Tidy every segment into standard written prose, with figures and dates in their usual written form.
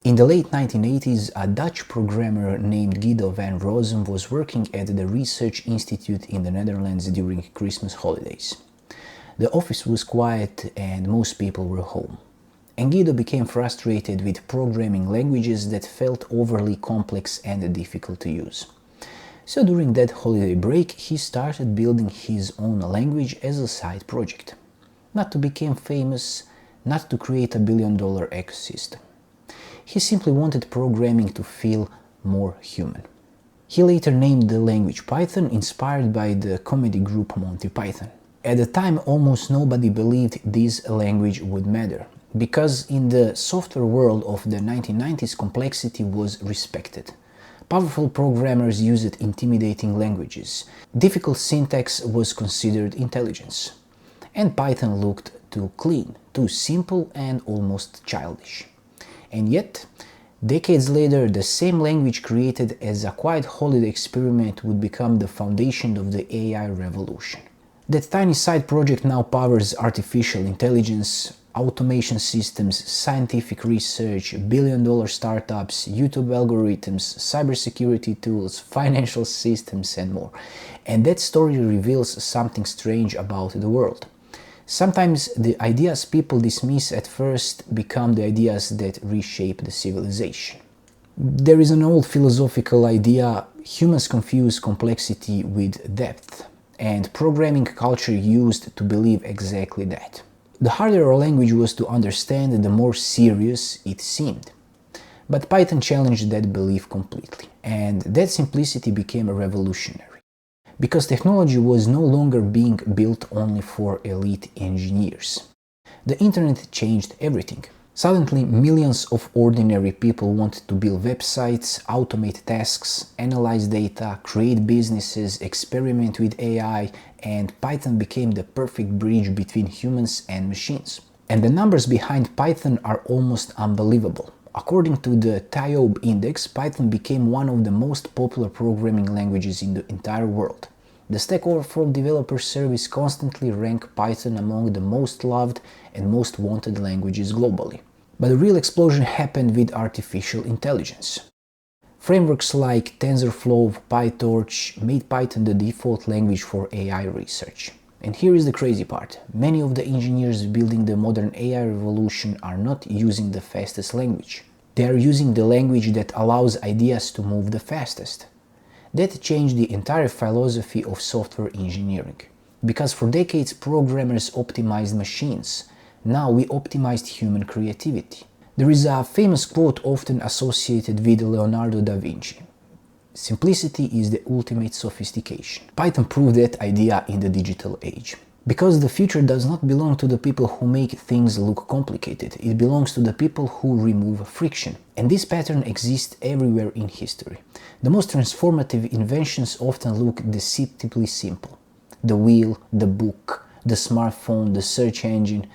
In the late 1980s, a Dutch programmer named Guido van Rossum was working at the Research Institute in the Netherlands during Christmas holidays. The office was quiet and most people were home. And Guido became frustrated with programming languages that felt overly complex and difficult to use. So during that holiday break, he started building his own language as a side project. Not to become famous, not to create $1 billion ecosystem. He simply wanted programming to feel more human. He later named the language Python, inspired by the comedy group Monty Python. At the time, almost nobody believed this language would matter, because in the software world of the 1990s, complexity was respected. Powerful programmers used intimidating languages. Difficult syntax was considered intelligence. And Python looked too clean, too simple and almost childish. And yet, decades later, the same language created as a quiet holiday experiment would become the foundation of the AI revolution. That tiny side project now powers artificial intelligence, automation systems, scientific research, billion-dollar startups, YouTube algorithms, cybersecurity tools, financial systems, and more. And that story reveals something strange about the world. Sometimes the ideas people dismiss at first become the ideas that reshape the civilization. There is an old philosophical idea: humans confuse complexity with depth, and programming culture used to believe exactly that. The harder a language was to understand, the more serious it seemed. But Python challenged that belief completely, and that simplicity became revolutionary. Because technology was no longer being built only for elite engineers. The internet changed everything. Suddenly, millions of ordinary people wanted to build websites, automate tasks, analyze data, create businesses, experiment with AI, and Python became the perfect bridge between humans and machines. And the numbers behind Python are almost unbelievable. According to the TIOB index, Python became one of the most popular programming languages in the entire world. The Stack Overflow developer service constantly ranks Python among the most loved and most wanted languages globally. But the real explosion happened with artificial intelligence. Frameworks like TensorFlow, PyTorch made Python the default language for AI research. And here is the crazy part. Many of the engineers building the modern AI revolution are not using the fastest language. They are using the language that allows ideas to move the fastest. That changed the entire philosophy of software engineering. Because for decades programmers optimized machines. Now we optimized human creativity. There is a famous quote often associated with Leonardo da Vinci: "Simplicity is the ultimate sophistication." Python proved that idea in the digital age. Because the future does not belong to the people who make things look complicated, it belongs to the people who remove friction. And this pattern exists everywhere in history. The most transformative inventions often look deceptively simple. The wheel, the book, the smartphone, the search engine.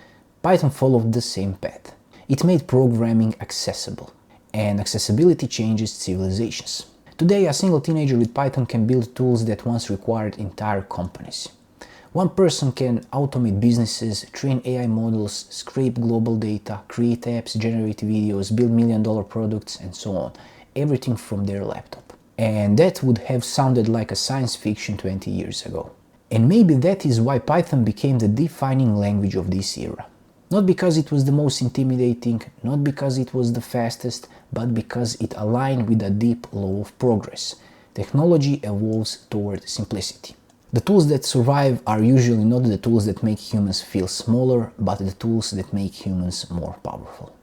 Python followed the same path. It made programming accessible. And accessibility changes civilizations. Today, a single teenager with Python can build tools that once required entire companies. One person can automate businesses, train AI models, scrape global data, create apps, generate videos, build million-dollar products, and so on. Everything from their laptop. And that would have sounded like a science fiction 20 years ago. And maybe that is why Python became the defining language of this era. Not because it was the most intimidating, not because it was the fastest, but because it aligned with a deep law of progress. Technology evolves toward simplicity. The tools that survive are usually not the tools that make humans feel smaller, but the tools that make humans more powerful.